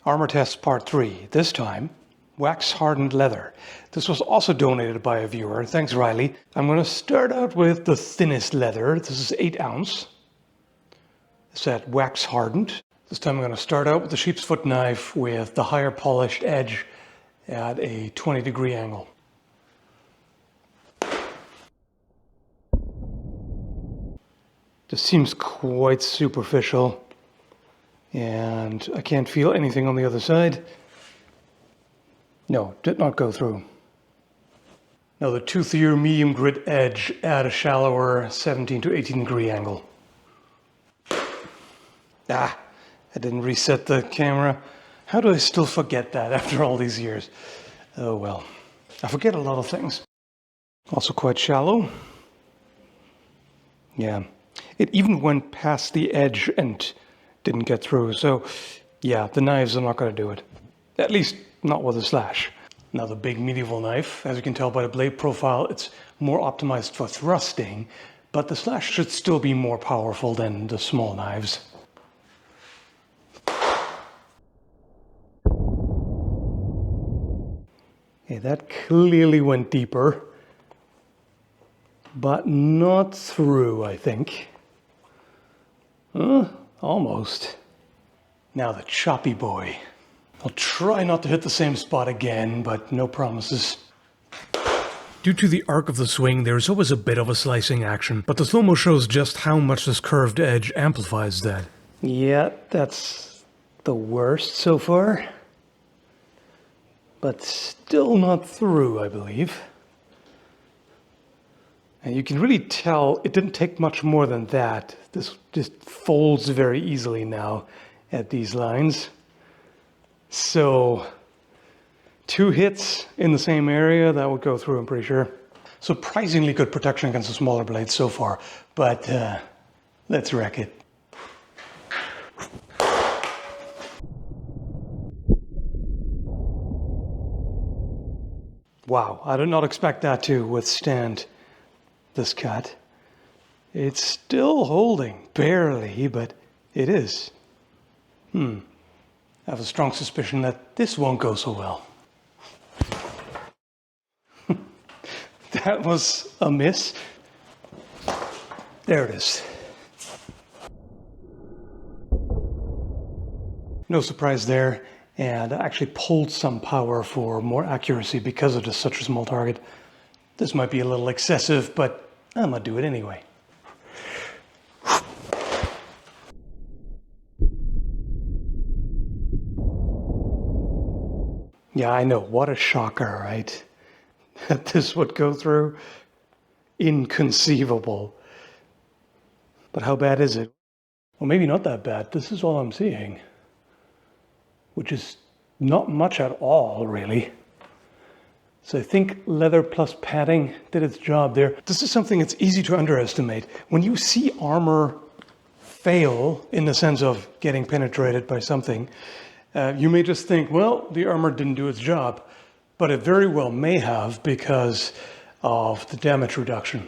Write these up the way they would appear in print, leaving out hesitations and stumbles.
Armor Test Part 3. This time, wax hardened leather. This was also donated by a viewer. Thanks, Riley. I'm going to start out with the thinnest leather. This is 8 ounce. It's that wax hardened. This time I'm going to start out with the sheep's foot knife with the higher polished edge at a 20-degree angle. This seems quite superficial, and I can't feel anything on the other side. No, did not go through. Now the toothier medium grit edge at a shallower 17 to 18 degree angle. I didn't reset the camera. How do I still forget that after all these years? Oh well, I forget a lot of things. Also quite shallow. Yeah, it even went past the edge and didn't get through. So yeah, the knives are not going to do it. At least not with a slash. Now the big medieval knife, as you can tell by the blade profile, it's more optimized for thrusting, but the slash should still be more powerful than the small knives. Okay, that clearly went deeper, but not through, I think. Almost. Now the choppy boy. I'll try not to hit the same spot again, but no promises. Due to the arc of the swing, there's always a bit of a slicing action, but the slow-mo shows just how much this curved edge amplifies that. Yeah, that's the worst so far. But still not through, I believe. And you can really tell it didn't take much more than that. This just folds very easily now at these lines. So 2 hits in the same area, that would go through, I'm pretty sure. Surprisingly good protection against the smaller blades so far, but let's wreck it. Wow, I did not expect that to withstand this cut. It's still holding, barely, but it is. I have a strong suspicion that this won't go so well. That was a miss. There it is. No surprise there. And I actually pulled some power for more accuracy because it is such a small target. This might be a little excessive, but I'm gonna do it anyway. Yeah, I know, what a shocker, right? That this would go through. Inconceivable. But how bad is it? Well, maybe not that bad. This is all I'm seeing. Which is not much at all, really. So I think leather plus padding did its job there. This is something that's easy to underestimate. When you see armor fail in the sense of getting penetrated by something, you may just think, well, the armor didn't do its job. But it very well may have because of the damage reduction.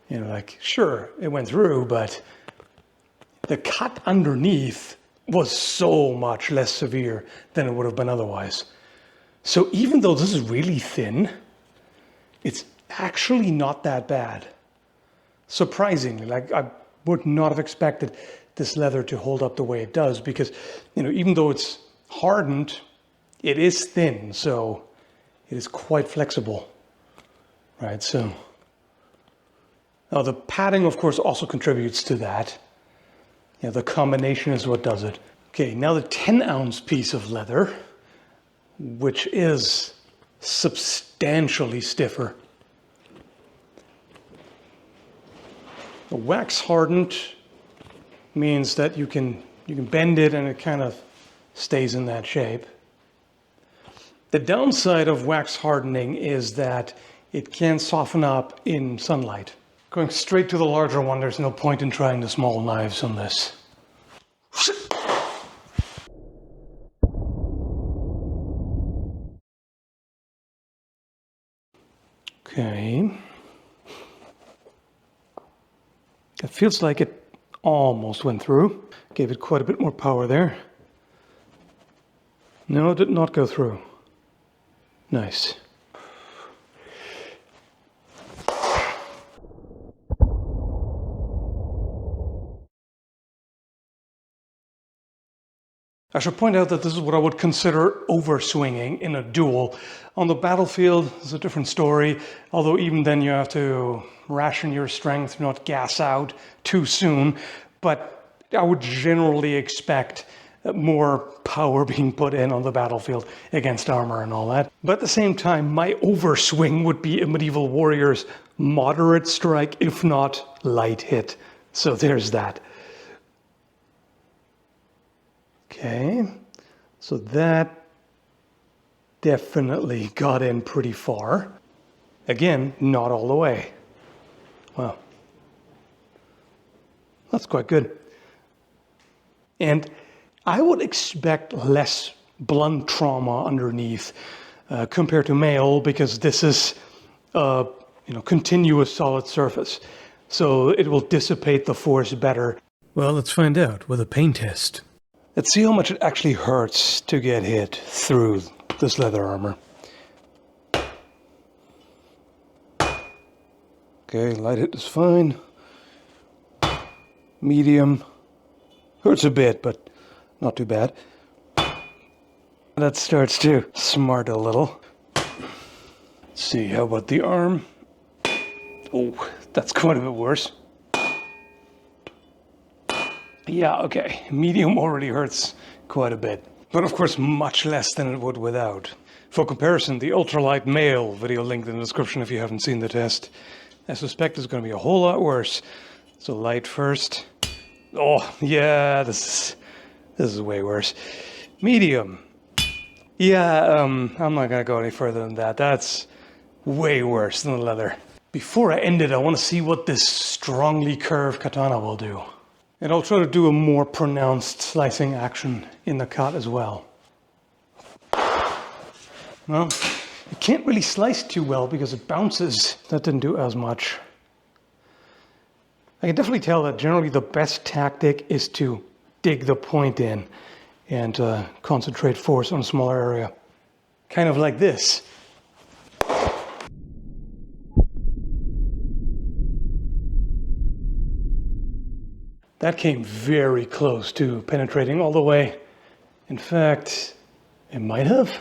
You know, like, sure, it went through, but the cut underneath was so much less severe than it would have been otherwise. So even though this is really thin, it's actually not that bad. Surprisingly, like I would not have expected this leather to hold up the way it does because, you know, even though it's hardened, it is thin, so it is quite flexible, right? So now the padding, of course, also contributes to that. Yeah, the combination is what does it. Okay, now the 10-ounce piece of leather, which is substantially stiffer. The wax hardened means that you can bend it and it kind of stays in that shape. The downside of wax hardening is that it can soften up in sunlight. Going straight to the larger one, there's no point in trying the small knives on this. Okay. It feels like it almost went through. Gave it quite a bit more power there. No, it did not go through. Nice. I should point out that this is what I would consider overswinging in a duel. On the battlefield, it's a different story, although even then you have to ration your strength, not gas out too soon. But I would generally expect more power being put in on the battlefield against armor and all that. But at the same time, my overswing would be a medieval warrior's moderate strike, if not light hit. So there's that. Okay, so that definitely got in pretty far. Again, not all the way. Wow. That's quite good. And I would expect less blunt trauma underneath compared to Maille, because this is continuous solid surface. So it will dissipate the force better. Well, let's find out with a pain test. Let's see how much it actually hurts to get hit through this leather armor. Okay, light hit is fine. Medium. Hurts a bit, but not too bad. That starts to smart a little. Let's see, how about the arm? Oh, that's quite a bit worse. Yeah, okay. Medium already hurts quite a bit. But of course, much less than it would without. For comparison, the ultralight Maille video linked in the description if you haven't seen the test, I suspect is going to be a whole lot worse. So light first. Oh, yeah, this is way worse. Medium. Yeah, I'm not going to go any further than that. That's way worse than the leather. Before I end it, I want to see what this strongly curved katana will do. And I'll try to do a more pronounced slicing action in the cut as well. Well, you can't really slice too well because it bounces. That didn't do as much. I can definitely tell that generally the best tactic is to dig the point in and concentrate force on a smaller area. Kind of like this. That came very close to penetrating all the way. In fact, it might have.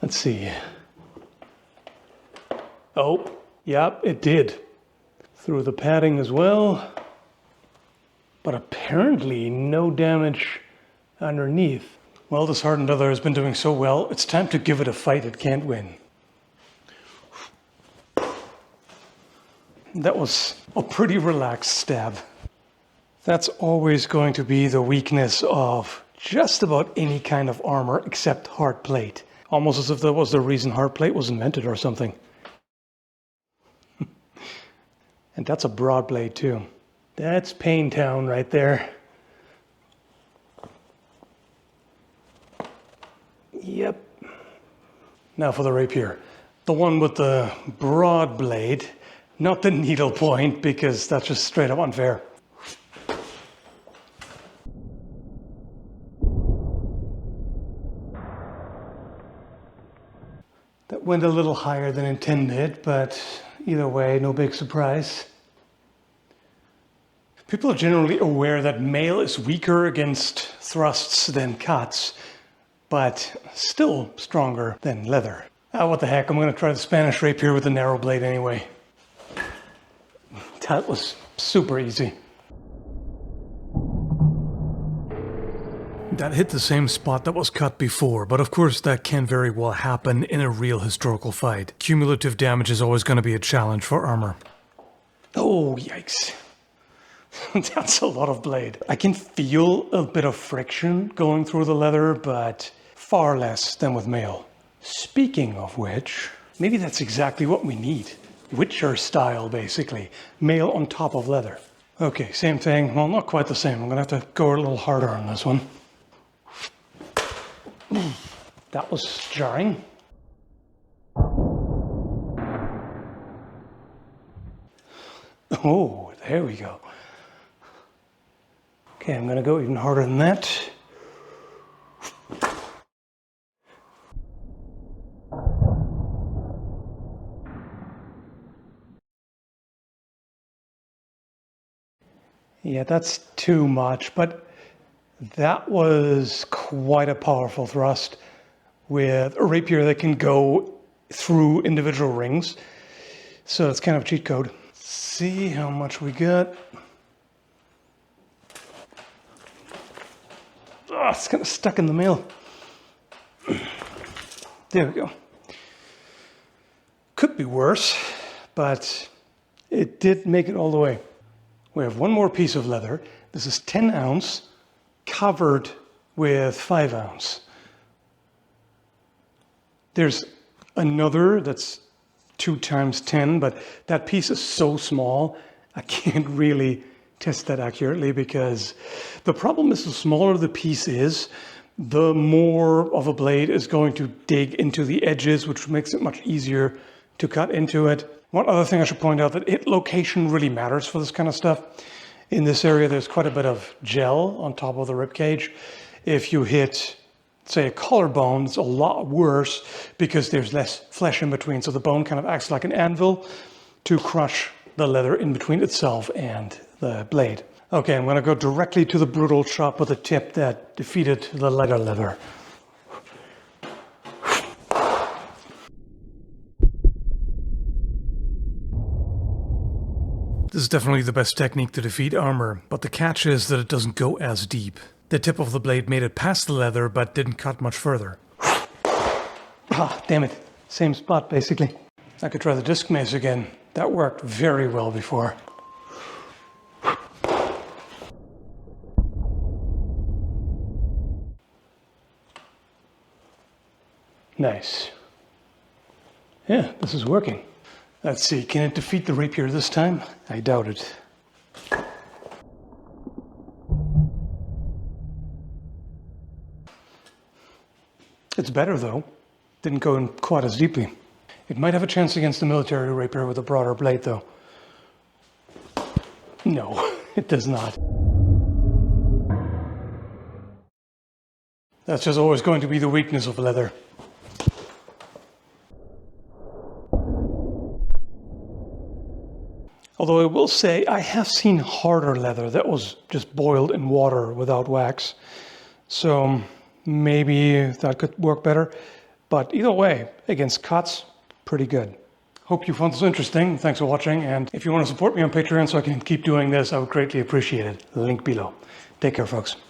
Let's see. Oh, yep, it did. Through the padding as well. But apparently no damage underneath. Well, this hardened leather has been doing so well, it's time to give it a fight it can't win. That was a pretty relaxed stab. That's always going to be the weakness of just about any kind of armor except hard plate. Almost as if that was the reason hard plate was invented or something. And that's a broad blade too. That's Pain Town right there. Yep. Now for the rapier. The one with the broad blade, not the needle point, because that's just straight up unfair. That went a little higher than intended, but either way, no big surprise. People are generally aware that Maille is weaker against thrusts than cuts, but still stronger than leather. Ah, what the heck, I'm going to try the Spanish rapier with a narrow blade anyway. That was super easy. That hit the same spot that was cut before, but of course that can very well happen in a real historical fight. Cumulative damage is always going to be a challenge for armor. Oh, yikes. That's a lot of blade. I can feel a bit of friction going through the leather, but far less than with Maille. Speaking of which, maybe that's exactly what we need. Witcher style, basically. Maille on top of leather. Okay, same thing. Well, not quite the same. I'm going to have to go a little harder on this one. That was jarring. Oh, there we go. Okay, I'm going to go even harder than that. Yeah, that's too much, but that was quite a powerful thrust with a rapier that can go through individual rings. So it's kind of a cheat code. See how much we got. Oh, it's kind of stuck in the mail. There we go. Could be worse, but it did make it all the way. We have one more piece of leather. This is 10 ounce covered with 5 ounce. There's another that's 2 times 10, but that piece is so small, I can't really test that accurately because the problem is the smaller the piece is, the more of a blade is going to dig into the edges, which makes it much easier to cut into it. One other thing I should point out, that hit location really matters for this kind of stuff. In this area, there's quite a bit of gel on top of the ribcage. If you hit, say, a collarbone, it's a lot worse because there's less flesh in between. So the bone kind of acts like an anvil to crush the leather in between itself and the blade. Okay, I'm going to go directly to the brutal chop with a tip that defeated the lighter leather. This is definitely the best technique to defeat armor, but the catch is that it doesn't go as deep. The tip of the blade made it past the leather, but didn't cut much further. Ah, damn it. Same spot, basically. I could try the disc mace again. That worked very well before. Nice. Yeah, this is working. Let's see, can it defeat the rapier this time? I doubt it. It's better though. Didn't go in quite as deeply. It might have a chance against the military rapier with a broader blade though. No, it does not. That's just always going to be the weakness of leather. Although I will say, I have seen harder leather that was just boiled in water without wax. So maybe that could work better. But either way, against cuts, pretty good. Hope you found this interesting. Thanks for watching. And if you want to support me on Patreon so I can keep doing this, I would greatly appreciate it. Link below. Take care, folks.